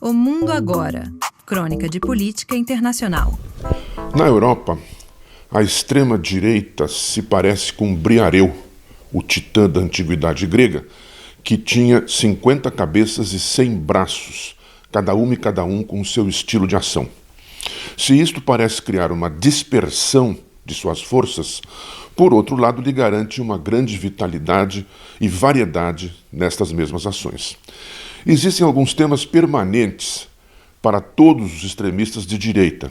O Mundo Agora. Crônica de política internacional. Na Europa, a extrema-direita se parece com Briareu, o titã da antiguidade grega, que tinha 50 cabeças e 100 braços, cada um com o seu estilo de ação. Se isto parece criar uma dispersão de suas forças, por outro lado, lhe garante uma grande vitalidade e variedade nestas mesmas ações. Existem alguns temas permanentes para todos os extremistas de direita: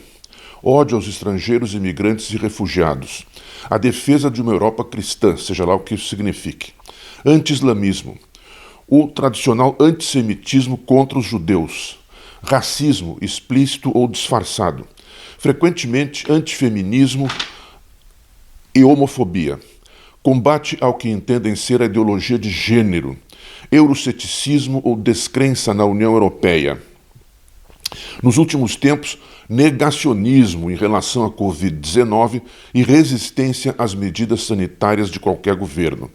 ódio aos estrangeiros, imigrantes e refugiados, a defesa de uma Europa cristã, seja lá o que isso signifique, anti-islamismo, o tradicional antissemitismo contra os judeus, racismo explícito ou disfarçado, frequentemente antifeminismo e homofobia, combate ao que entendem ser a ideologia de gênero, euroceticismo ou descrença na União Europeia. Nos últimos tempos, negacionismo em relação à Covid-19 e resistência às medidas sanitárias de qualquer governo.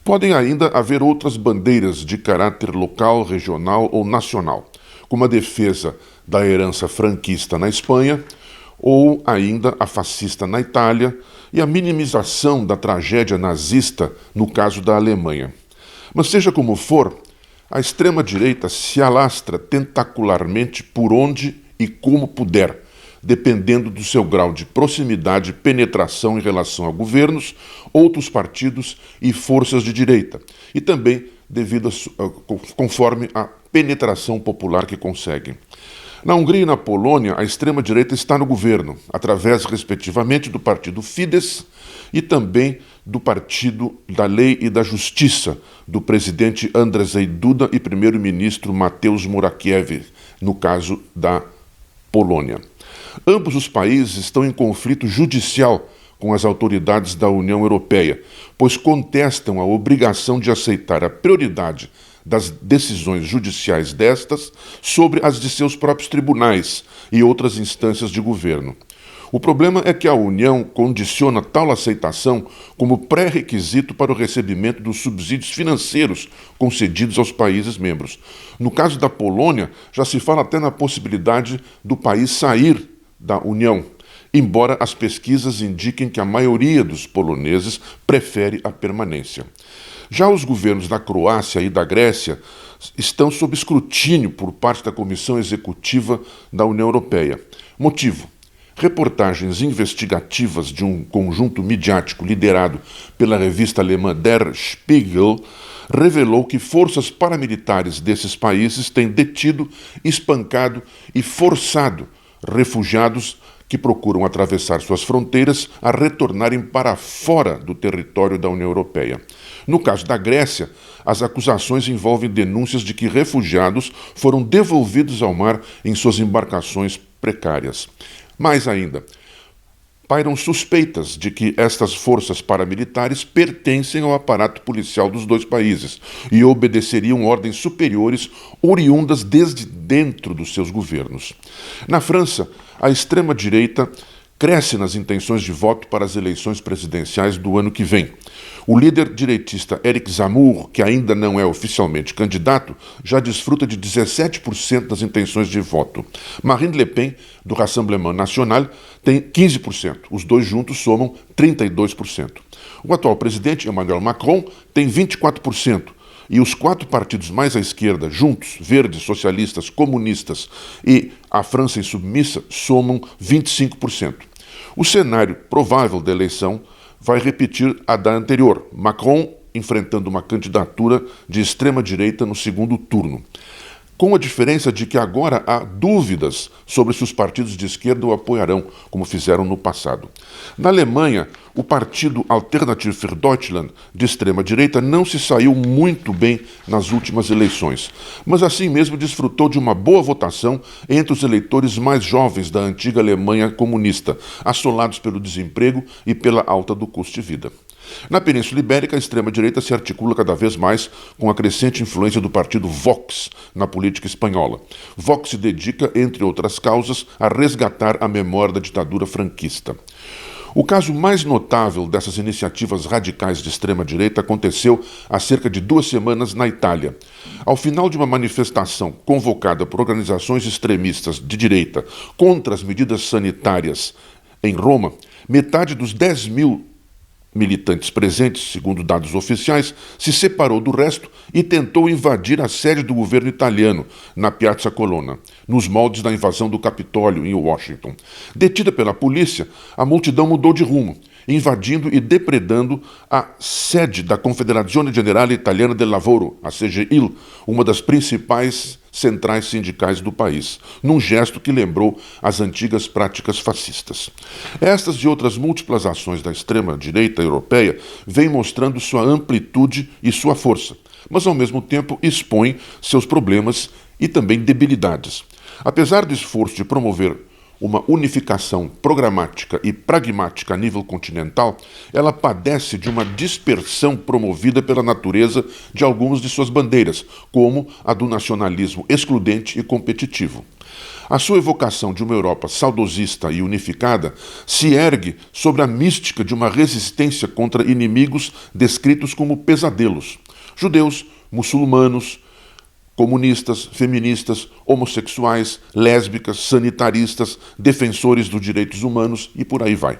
Podem ainda haver outras bandeiras de caráter local, regional ou nacional, como a defesa da herança franquista na Espanha, ou ainda a fascista na Itália, e a minimização da tragédia nazista no caso da Alemanha. Mas seja como for, a extrema-direita se alastra tentacularmente por onde e como puder, dependendo do seu grau de proximidade e penetração em relação a governos, outros partidos e forças de direita, e também conforme a penetração popular que conseguem. Na Hungria e na Polônia, a extrema-direita está no governo, através, respectivamente, do partido Fidesz e também do Partido da Lei e da Justiça, do presidente Andrzej Duda e primeiro-ministro Mateusz Morawiecki, no caso da Polônia. Ambos os países estão em conflito judicial com as autoridades da União Europeia, pois contestam a obrigação de aceitar a prioridade das decisões judiciais destas sobre as de seus próprios tribunais e outras instâncias de governo. O problema é que a União condiciona tal aceitação como pré-requisito para o recebimento dos subsídios financeiros concedidos aos países membros. No caso da Polônia, já se fala até na possibilidade do país sair da União, embora as pesquisas indiquem que a maioria dos poloneses prefere a permanência. Já os governos da Croácia e da Grécia estão sob escrutínio por parte da Comissão Executiva da União Europeia. Motivo: reportagens investigativas de um conjunto midiático liderado pela revista alemã Der Spiegel revelou que forças paramilitares desses países têm detido, espancado e forçado refugiados que procuram atravessar suas fronteiras a retornarem para fora do território da União Europeia. No caso da Grécia, as acusações envolvem denúncias de que refugiados foram devolvidos ao mar em suas embarcações precárias. Mais ainda, pairam suspeitas de que estas forças paramilitares pertencem ao aparato policial dos dois países e obedeceriam ordens superiores oriundas desde dentro dos seus governos. Na França, a extrema-direita cresce nas intenções de voto para as eleições presidenciais do ano que vem. O líder direitista Éric Zemmour, que ainda não é oficialmente candidato, já desfruta de 17% das intenções de voto. Marine Le Pen, do Rassemblement National, tem 15%. Os dois juntos somam 32%. O atual presidente, Emmanuel Macron, tem 24%. E os quatro partidos mais à esquerda, juntos, verdes, socialistas, comunistas e a França Insubmissa, somam 25%. O cenário provável da eleição vai repetir a da anterior, Macron enfrentando uma candidatura de extrema-direita no segundo turno, com a diferença de que agora há dúvidas sobre se os partidos de esquerda o apoiarão, como fizeram no passado. Na Alemanha, o partido Alternative für Deutschland, de extrema-direita, não se saiu muito bem nas últimas eleições, mas assim mesmo desfrutou de uma boa votação entre os eleitores mais jovens da antiga Alemanha comunista, assolados pelo desemprego e pela alta do custo de vida. Na Península Ibérica, a extrema-direita se articula cada vez mais com a crescente influência do partido Vox na política espanhola. Vox se dedica, entre outras causas, a resgatar a memória da ditadura franquista. O caso mais notável dessas iniciativas radicais de extrema-direita aconteceu há cerca de 2 semanas na Itália. Ao final de uma manifestação convocada por organizações extremistas de direita contra as medidas sanitárias em Roma, metade dos 10.000 militantes presentes, segundo dados oficiais, se separou do resto e tentou invadir a sede do governo italiano, na Piazza Colonna, nos moldes da invasão do Capitólio, em Washington. Detida pela polícia, a multidão mudou de rumo, invadindo e depredando a sede da Confederazione Generale Italiana del Lavoro, a CGIL, uma das principais centrais sindicais do país, num gesto que lembrou as antigas práticas fascistas. Estas e outras múltiplas ações da extrema-direita europeia vêm mostrando sua amplitude e sua força, mas ao mesmo tempo expõem seus problemas e também debilidades. Apesar do esforço de promover uma unificação programática e pragmática a nível continental, ela padece de uma dispersão promovida pela natureza de algumas de suas bandeiras, como a do nacionalismo excludente e competitivo. A sua evocação de uma Europa saudosista e unificada se ergue sobre a mística de uma resistência contra inimigos descritos como pesadelos: judeus, muçulmanos, comunistas, feministas, homossexuais, lésbicas, sanitaristas, defensores dos direitos humanos e por aí vai.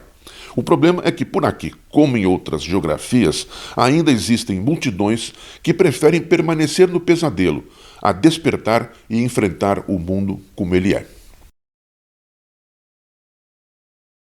O problema é que por aqui, como em outras geografias, ainda existem multidões que preferem permanecer no pesadelo, a despertar e enfrentar o mundo como ele é.